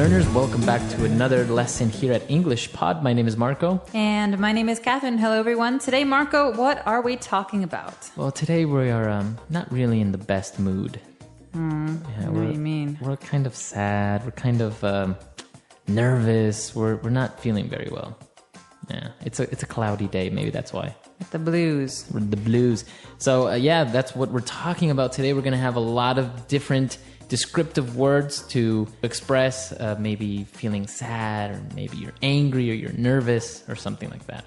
learners. Welcome back to another lesson here at English Pod. My name is Marco. And my name is Catherine. Hello, everyone. Today, Marco, what are we talking about? Well, today we are not really in the best mood. What do you mean? We're kind of sad. We're kind of nervous. We're not feeling very well. Yeah, it's a cloudy day. Maybe that's why. The blues. The blues. So that's what we're talking about today. We're going to have a lot of different descriptive words to express maybe feeling sad, or maybe you're angry, or you're nervous, or something like that.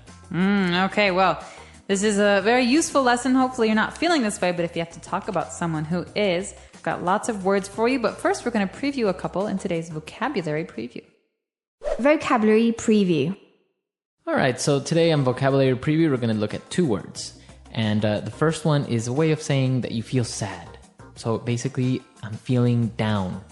Okay, well, this is a very useful lesson. Hopefully you're not feeling this way, but if you have to talk about someone who is, we've got lots of words for you. But first, we're going to preview a couple in today's vocabulary preview. Vocabulary preview. All right, so today on Vocabulary Preview, we're going to look at two words. And the first one is a way of saying that you feel sad. So basically, I'm feeling down.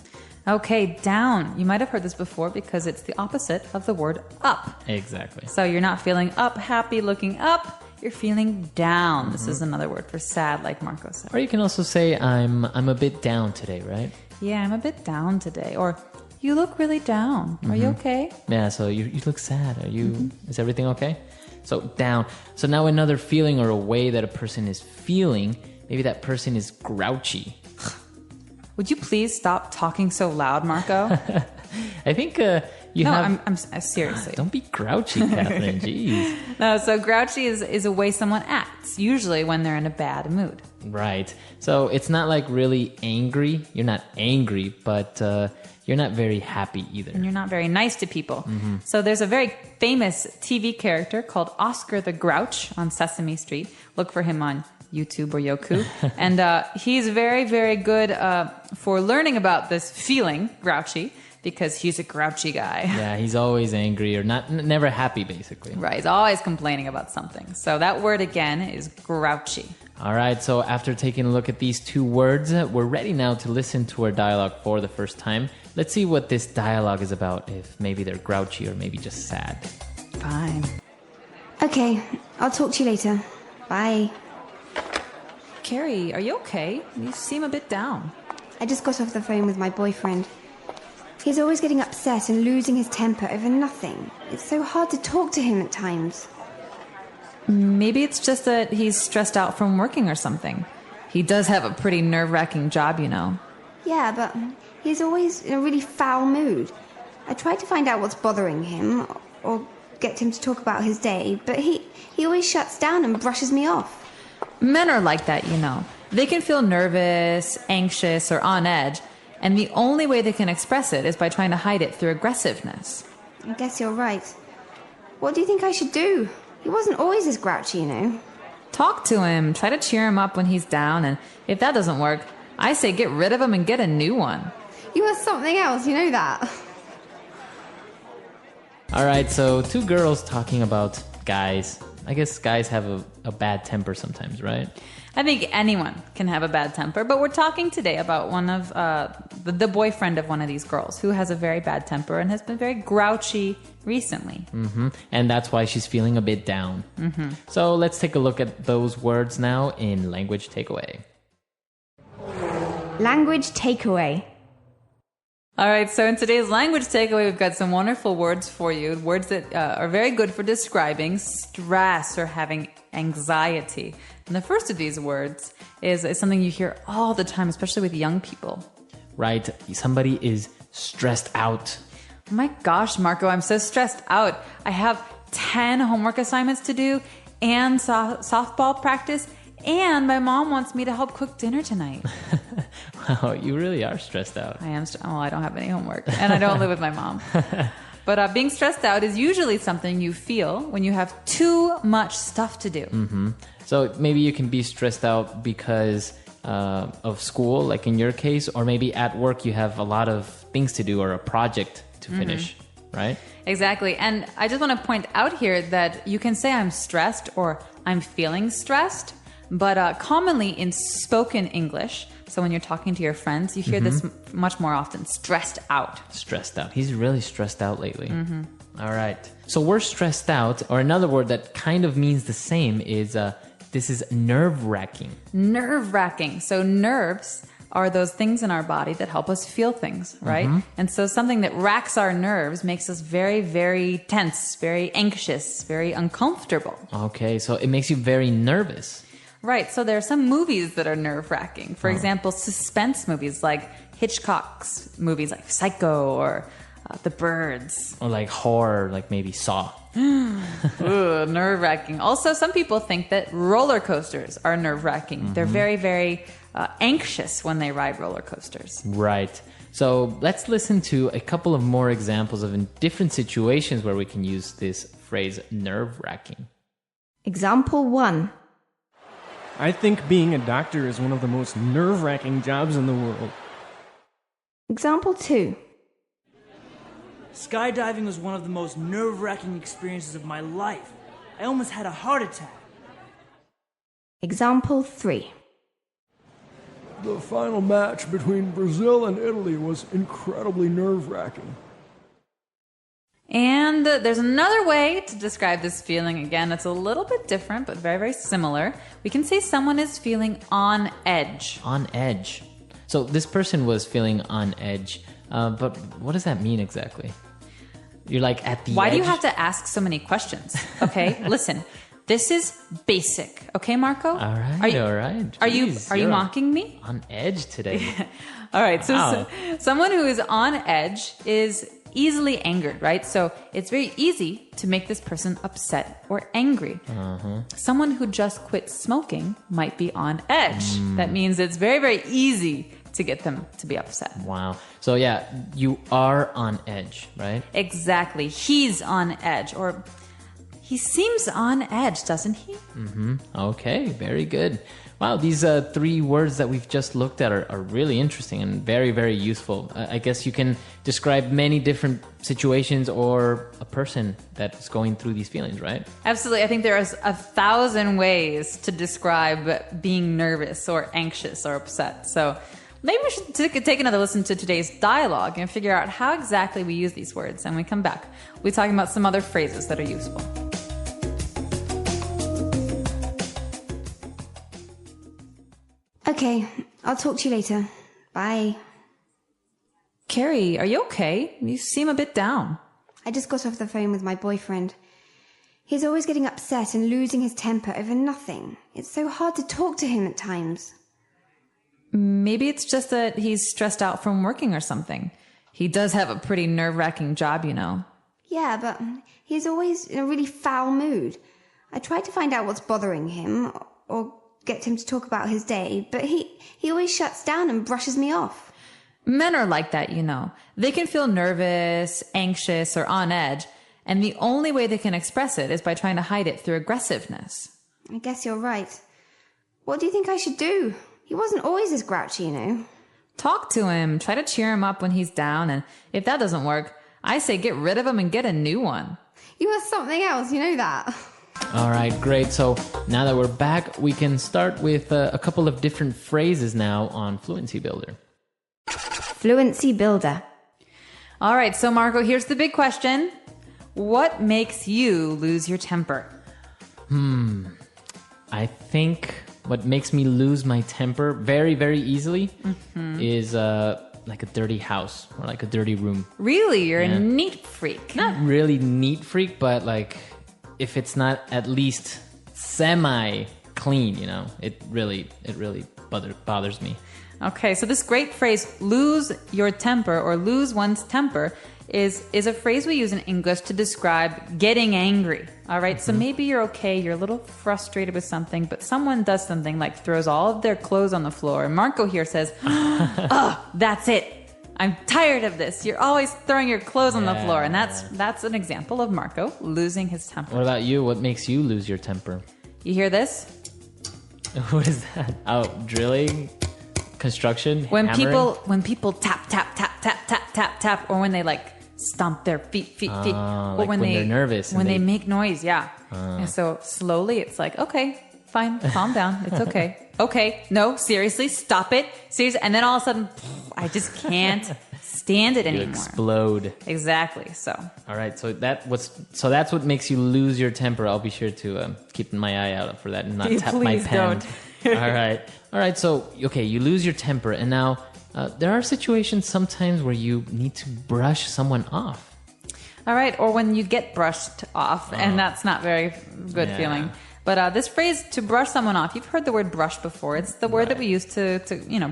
Okay, down. You might have heard this before because it's the opposite of the word up. Exactly. So you're not feeling up, happy, looking up. You're feeling down. This is another word for sad, like Marco said. Or you can also say, I'm a bit down today, right? Yeah, I'm a bit down today. Or you look really down. Are you okay? Yeah, so you look sad. Are you? Is everything okay? So down. So now another feeling or a way that a person is feeling, maybe that person is grouchy. Would you please stop talking so loud, Marco? I think you have... I'm seriously. Don't be grouchy, Catherine. Jeez. No, so grouchy is a way someone acts, usually when they're in a bad mood. Right. So it's not like really angry. You're not angry, but you're not very happy either. And you're not very nice to people. So there's a very famous TV character called Oscar the Grouch on Sesame Street. Look for him on YouTube or Yoku. And he's very, very good for learning about this feeling, grouchy, because he's a grouchy guy. Yeah, he's always angry or never happy, basically. Right, he's always complaining about something. So that word again is grouchy. All right, so after taking a look at these two words, we're ready now to listen to our dialogue for the first time. Let's see what this dialogue is about, if maybe they're grouchy or maybe just sad. Fine. Okay, I'll talk to you later. Bye. Carrie, are you okay? You seem a bit down. I just got off the phone with my boyfriend. He's always getting upset and losing his temper over nothing. It's so hard to talk to him at times. Maybe it's just that he's stressed out from working or something. He does have a pretty nerve-wracking job, you know. Yeah, but he's always in a really foul mood. I tried to find out what's bothering him or get him to talk about his day, but he always shuts down and brushes me off. Men are like that, you know. They can feel nervous, anxious, or on edge, and the only way they can express it is by trying to hide it through aggressiveness. I guess you're right. What do you think I should do? He wasn't always this grouchy, you know. Talk to him, try to cheer him up when he's down, and if that doesn't work, I say get rid of him and get a new one. You are something else, you know that. All right, so two girls talking about guys. I guess guys have a bad temper sometimes, right? I think anyone can have a bad temper, but we're talking today about one of the boyfriend of one of these girls who has a very bad temper and has been very grouchy recently. And that's why she's feeling a bit down. So let's take a look at those words now in Language Takeaway. Language takeaway. All right, so in today's language takeaway, we've got some wonderful words for you. Words that are very good for describing stress or having anxiety. And the first of these words is something you hear all the time, especially with young people. Right, somebody is stressed out. Oh my gosh, Marco, I'm so stressed out. I have 10 homework assignments to do and softball practice, and my mom wants me to help cook dinner tonight. Wow, you really are stressed out. I am. I don't have any homework, and I don't live with my mom. But being stressed out is usually something you feel when you have too much stuff to do. So maybe you can be stressed out because of school, like in your case, or maybe at work you have a lot of things to do or a project to finish, right? Exactly. And I just want to point out here that you can say I'm stressed or I'm feeling stressed, but commonly in spoken English, so when you're talking to your friends, you hear this much more often, stressed out. Stressed out. He's really stressed out lately. All right. So we're stressed out, or another word that kind of means the same is this is nerve-wracking. Nerve-wracking. So nerves are those things in our body that help us feel things, right? And so something that racks our nerves makes us very, very tense, very anxious, very uncomfortable. Okay, so it makes you very nervous. Right. So there are some movies that are nerve-wracking. For example, suspense movies like Hitchcock's movies like Psycho or The Birds. Or like horror, like maybe Saw. Ooh, nerve-wracking. Also, some people think that roller coasters are nerve-wracking. They're very, very anxious when they ride roller coasters. Right. So let's listen to a couple of more examples of in different situations where we can use this phrase nerve-wracking. Example 1. I think being a doctor is one of the most nerve-wracking jobs in the world. Example 2. Skydiving was one of the most nerve-wracking experiences of my life. I almost had a heart attack. Example 3. The final match between Brazil and Italy was incredibly nerve-wracking. And there's another way to describe this feeling. Again, it's a little bit different, but very, very similar. We can say someone is feeling on edge. On edge. So this person was feeling on edge, but what does that mean exactly? You're like at the edge? Why do you have to ask so many questions? Okay, listen. This is basic. Okay, Marco? All right, all right. Are you Jeez, mocking me? on edge today? All right, so, Wow. someone who is on edge is easily angered, right? So it's very easy to make this person upset or angry. Someone who just quit smoking might be on edge. That means it's very, very easy to get them to be upset. Wow. So yeah, you are on edge, right? Exactly. He's on edge, or he seems on edge, doesn't he? Okay, very good. Wow, these 3 words that we've just looked at are really interesting and very, very useful. I guess you can describe many different situations or a person that's going through these feelings, right? Absolutely. I think there is 1,000 ways to describe being nervous or anxious or upset. So maybe we should take another listen to today's dialogue and figure out how exactly we use these words. And when we come back, we'll be talking about some other phrases that are useful. Okay, I'll talk to you later. Bye. Carrie, are you okay? You seem a bit down. I just got off the phone with my boyfriend. He's always getting upset and losing his temper over nothing. It's so hard to talk to him at times. Maybe it's just that he's stressed out from working or something. He does have a pretty nerve-wracking job, you know. Yeah, but he's always in a really foul mood. I tried to find out what's bothering him or get him to talk about his day, but he always shuts down and brushes me off. Men are like that, you know. They can feel nervous, anxious, or on edge, and the only way they can express it is by trying to hide it through aggressiveness. I guess you're right. What do you think I should do? He wasn't always this grouchy, you know. Talk to him, try to cheer him up when he's down, and if that doesn't work, I say get rid of him and get a new one. You are something else, you know that. All right, great. So now that we're back, we can start with a couple of different phrases now on Fluency Builder. Fluency Builder. All right, so Marco, here's the big question. What makes you lose your temper? I think what makes me lose my temper very, very easily is like a dirty house or like a dirty room. Really? You're a neat freak. Not really neat freak, but like if it's not at least semi clean, you know, it really bothers me. Okay, so this great phrase, lose your temper or lose one's temper, is a phrase we use in English to describe getting angry. All right, so maybe you're okay, you're a little frustrated with something, but someone does something like throws all of their clothes on the floor. And Marco here says, oh, that's it. I'm tired of this. You're always throwing your clothes on the floor. And that's an example of Marco losing his temper. What about you? What makes you lose your temper? You hear this? What is that? Oh, drilling? Construction? When hammering? people tap, tap, tap, tap, tap, tap, tap, or when they like stomp their feet, or like when they're nervous. When they make noise, yeah. And so slowly it's like, okay, fine, calm down. It's okay. Okay, no, seriously, stop it. Seriously. And then all of a sudden, I just can't stand it You anymore. explode. Exactly. So All right, so that's what makes you lose your temper. I'll be sure to keep my eye out for that and not tap my please pen. don't. All right. So, okay, you lose your temper, and now there are situations sometimes where you need to brush someone off. All right, or when you get brushed off, and that's not very good feeling. But this phrase, to brush someone off, you've heard the word brush before. It's the word that we use to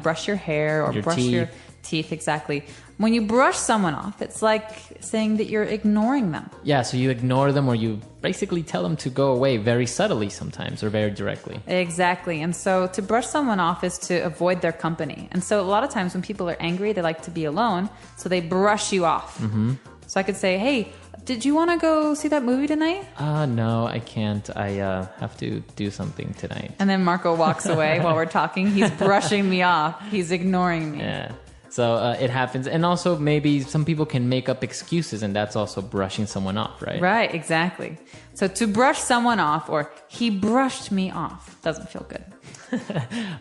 brush your hair or brush your teeth, exactly. When you brush someone off, it's like saying that you're ignoring them. Yeah, so you ignore them, or you basically tell them to go away very subtly sometimes, or very directly. Exactly. And so to brush someone off is to avoid their company. And so a lot of times when people are angry, they like to be alone, so they brush you off. Mm-hmm. So I could say, hey, did you want to go see that movie tonight? No, I can't. I have to do something tonight. And then Marco walks away while we're talking. He's brushing me off. He's ignoring me. Yeah. So it happens. And also maybe some people can make up excuses, and that's also brushing someone off, right? Right, exactly. So to brush someone off, or he brushed me off, doesn't feel good.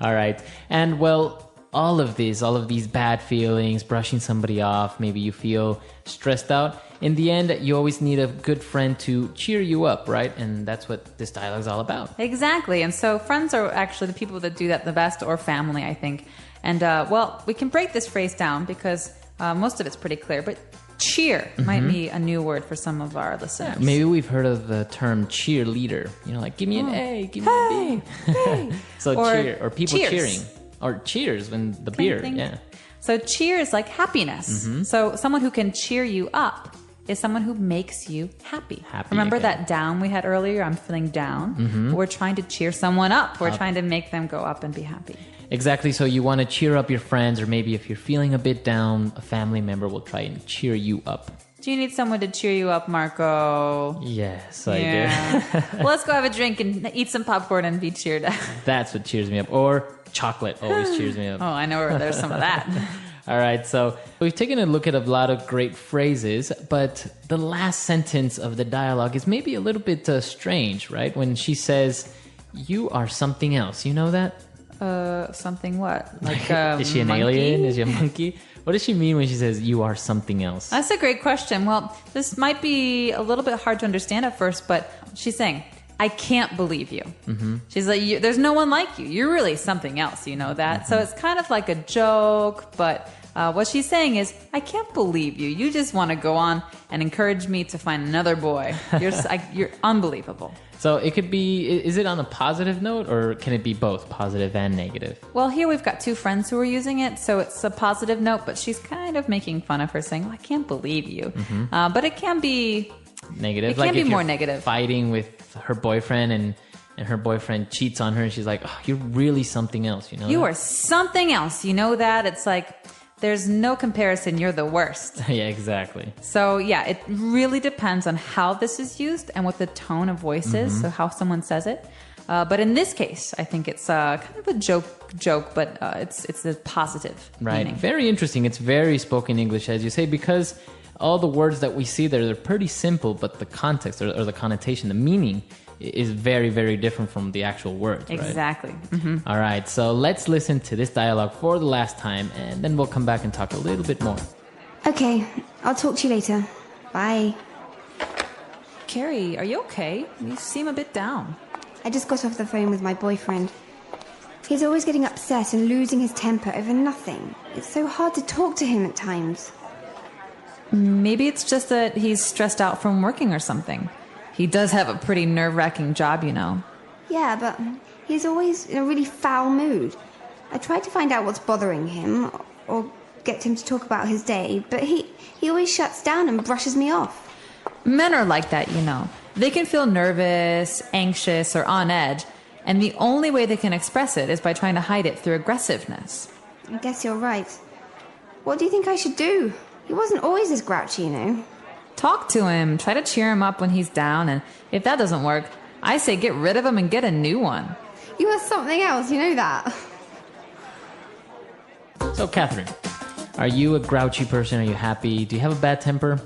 All right. And well, all of these bad feelings, brushing somebody off, maybe you feel stressed out. In the end, you always need a good friend to cheer you up, right? And that's what this dialogue is all about. Exactly. And so friends are actually the people that do that the best, or family, I think. And, we can break this phrase down because most of it's pretty clear. But cheer might be a new word for some of our listeners. Yeah, maybe we've heard of the term cheerleader. Like, give me an A, give me a B. Hey. So cheer, or people cheers. cheering. Or cheers when the Clink, beer, clink. yeah. So cheer is like happiness. So someone who can cheer you up is someone who makes you happy. Remember again. that down we had earlier? I'm feeling down. We're trying to cheer someone up. We're trying to make them go up and be happy. Exactly. So you want to cheer up your friends, or maybe if you're feeling a bit down, a family member will try and cheer you up. Do you need someone to cheer you up, Marco? Yes, I do. Well, let's go have a drink and eat some popcorn and be cheered up. That's what cheers me up. Or chocolate always cheers me up. Oh, I know where there's some of that. All right, so we've taken a look at a lot of great phrases, but the last sentence of the dialogue is maybe a little bit strange, right? When she says, "You are something else." You know that? Something what? Like is she an monkey? alien? Is she a monkey? What does she mean when she says, "You are something else"? That's a great question. Well, this might be a little bit hard to understand at first, but she's saying, I can't believe you. Mm-hmm. She's like, there's no one like you. You're really something else, you know that? Mm-hmm. So it's kind of like a joke, but what she's saying is, I can't believe you. You just want to go on and encourage me to find another boy. You're unbelievable. So it could be, is it on a positive note, or can it be both positive and negative? Well, here we've got two friends who are using it, so it's a positive note, but she's kind of making fun of her, saying, I can't believe you. Mm-hmm. But it can be negative. It can be more negative. Fighting with her boyfriend and her boyfriend cheats on her, and she's like, oh, you're really something else, you know? You are something else, you know that? It's like, there's no comparison, you're the worst. Yeah, exactly. So yeah, it really depends on how this is used and what the tone of voice is, so how someone says it. But in this case, I think it's kind of a joke, but it's a positive meaning. Very interesting. It's very spoken English, as you say, because all the words that we see there, they're pretty simple, but the context or the connotation, the meaning is very, very different from the actual words. Exactly. Right? Mm-hmm. All right, so let's listen to this dialogue for the last time, and then we'll come back and talk a little bit more. Okay, I'll talk to you later. Bye. Carrie, are you okay? You seem a bit down. I just got off the phone with my boyfriend. He's always getting upset and losing his temper over nothing. It's so hard to talk to him at times. Maybe it's just that he's stressed out from working or something. He does have a pretty nerve-wracking job, you know. Yeah, but he's always in a really foul mood. I tried to find out what's bothering him, or get him to talk about his day, but he always shuts down and brushes me off. Men are like that, you know. They can feel nervous, anxious, or on edge, and the only way they can express it is by trying to hide it through aggressiveness. I guess you're right. What do you think I should do? He wasn't always this grouchy, you know. Talk to him, try to cheer him up when he's down, and if that doesn't work, I say get rid of him and get a new one. You are something else, you know that. So, Catherine, are you a grouchy person? Are you happy? Do you have a bad temper?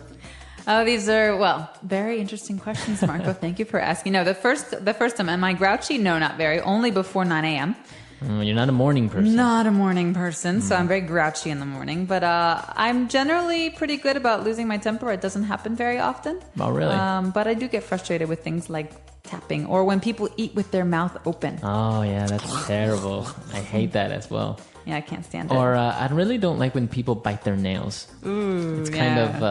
Oh, these are, very interesting questions, Marco. Thank you for asking. No, the first time, am I grouchy? No, not very. Only before 9 a.m. You're not a morning person. Not a morning person, so I'm very grouchy in the morning. But I'm generally pretty good about losing my temper. It doesn't happen very often. Oh, really? But I do get frustrated with things like tapping, or when people eat with their mouth open. Oh, yeah, that's terrible. I hate that as well. Yeah, I can't stand it. Or I really don't like when people bite their nails. Ooh, It's kind of,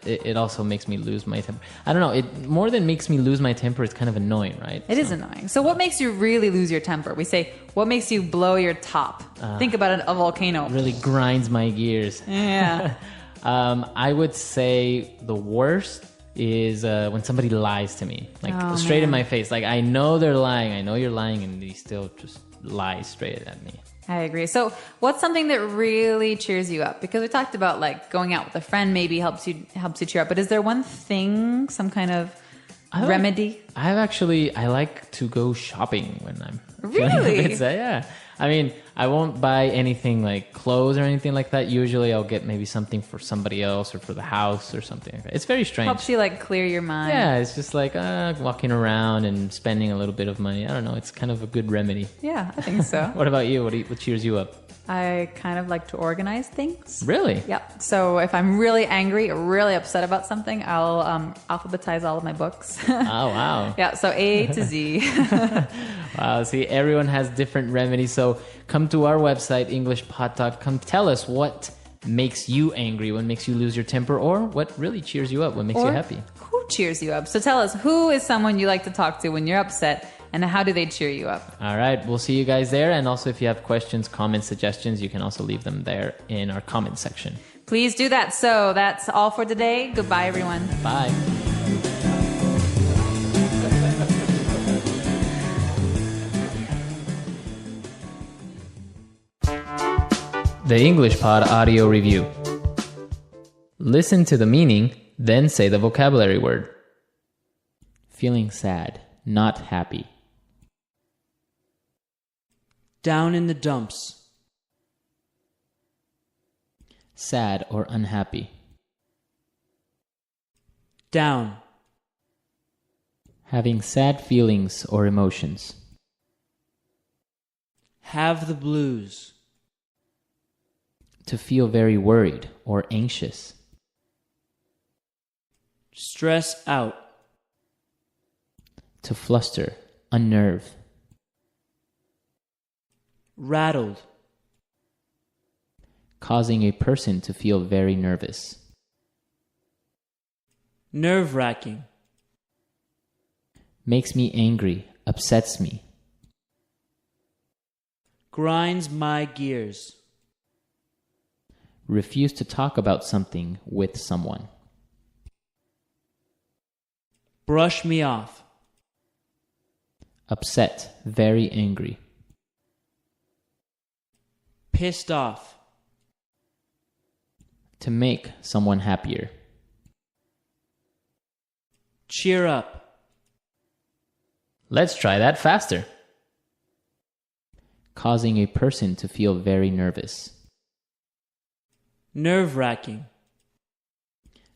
it also makes me lose my temper. I don't know, it more than makes me lose my temper, it's kind of annoying, right? It is annoying. So what makes you really lose your temper? We say, what makes you blow your top? Think about a volcano. It really grinds my gears. Yeah. I would say the worst is when somebody lies to me, like straight in my face. Like, I know they're lying, I know you're lying, and they still just lie straight at me. I agree. So what's something that really cheers you up? Because we talked about like going out with a friend maybe helps you cheer up. But is there one thing, some kind of remedy? I like to go shopping when I'm feeling Really? a bit sad. Yeah. I mean, I won't buy anything like clothes or anything like that. Usually I'll get maybe something for somebody else or for the house or something like that. It's very strange. Helps you like clear your mind. Yeah, it's just like walking around and spending a little bit of money. I don't know. It's kind of a good remedy. Yeah, I think so. What about you? What cheers you up? I kind of like to organize things. Really? Yep. So if I'm really angry or really upset about something, I'll alphabetize all of my books. Oh, wow. Yeah, so A to Z. Wow. See, everyone has different remedies. So come to our website, EnglishPod.com. Tell us what makes you angry, what makes you lose your temper, or what really cheers you up, what makes you Or happy. who cheers you up? So tell us, who is someone you like to talk to when you're upset, and how do they cheer you up? All right. We'll see you guys there. And also, if you have questions, comments, suggestions, you can also leave them there in our comment section. Please do that. So that's all for today. Goodbye, everyone. Bye. The English Pod Audio Review. Listen to the meaning, then say the vocabulary word. Feeling sad, not happy. Down in the dumps. Sad or unhappy. Down. Having sad feelings or emotions. Have the blues. To feel very worried or anxious. Stress out. To fluster, unnerve. Rattled. Causing a person to feel very nervous. Nerve-wracking. Makes me angry, upsets me. Grinds my gears. Refuse to talk about something with someone. Brush me off. Upset, very angry. Pissed off. To make someone happier. Cheer up. Let's try that faster. Causing a person to feel very nervous. Nerve-wracking.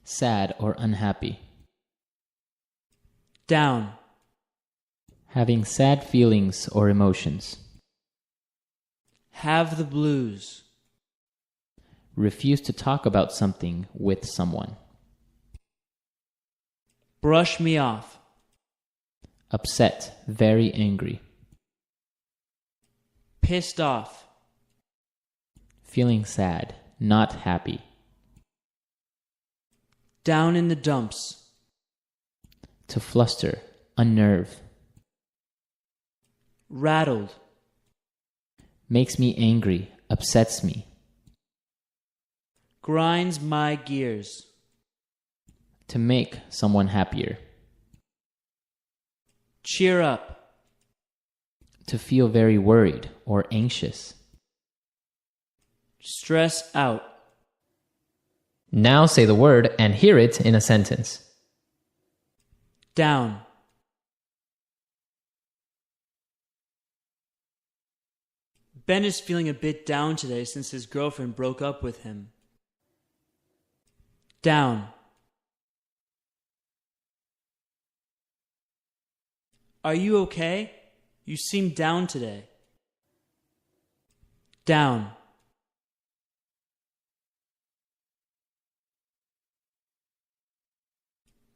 Sad or unhappy. Down. Having sad feelings or emotions. Have the blues. Refuse to talk about something with someone. Brush me off. Upset, very angry. Pissed off. Feeling sad, not happy. Down in the dumps. To fluster, unnerve. Rattled. Makes me angry, upsets me. Grinds my gears. To make someone happier. Cheer up. To feel very worried or anxious. Stress out. Now say the word and hear it in a sentence. Down. Ben is feeling a bit down today since his girlfriend broke up with him. Down. Are you okay? You seem down today. Down.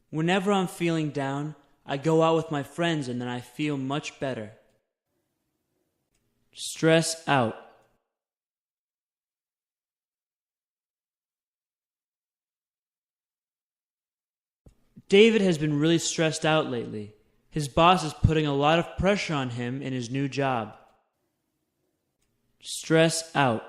Whenever I'm feeling down, I go out with my friends and then I feel much better. Stress out. David has been really stressed out lately. His boss is putting a lot of pressure on him in his new job. Stress out.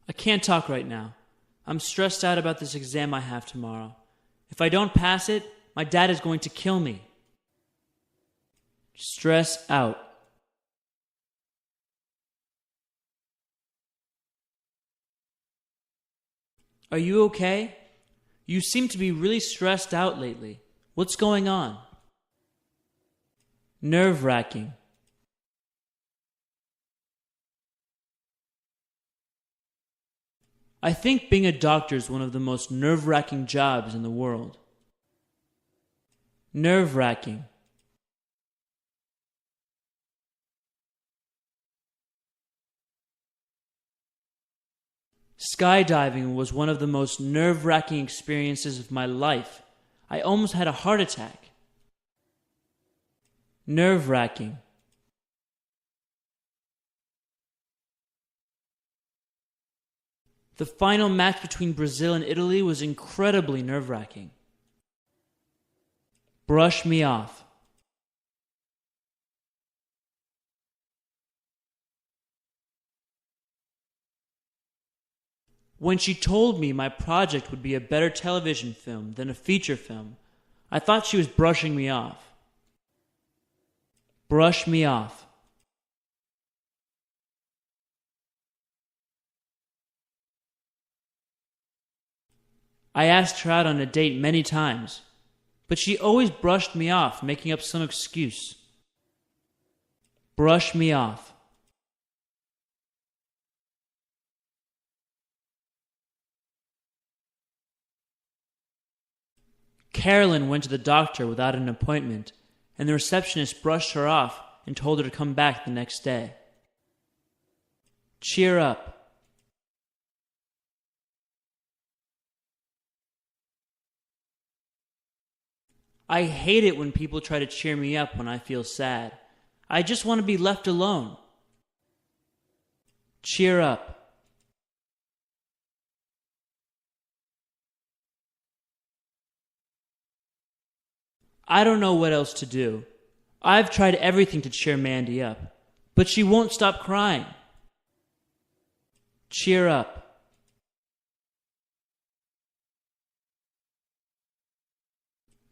I can't talk right now. I'm stressed out about this exam I have tomorrow. If I don't pass it, my dad is going to kill me. Stress out. Are you okay? You seem to be really stressed out lately. What's going on? Nerve-wracking. I think being a doctor is one of the most nerve-wracking jobs in the world. Nerve-wracking. Skydiving was one of the most nerve-wracking experiences of my life. I almost had a heart attack. Nerve-wracking. The final match between Brazil and Italy was incredibly nerve-wracking. Brush me off. When she told me my project would be a better television film than a feature film, I thought she was brushing me off. Brush me off. I asked her out on a date many times, but she always brushed me off, making up some excuse. Brush me off. Carolyn went to the doctor without an appointment, and the receptionist brushed her off and told her to come back the next day. Cheer up. I hate it when people try to cheer me up when I feel sad. I just want to be left alone. Cheer up. I don't know what else to do. I've tried everything to cheer Mandy up, but she won't stop crying. Cheer up.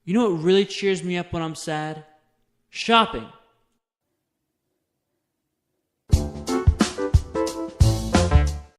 You know what really cheers me up when I'm sad? Shopping.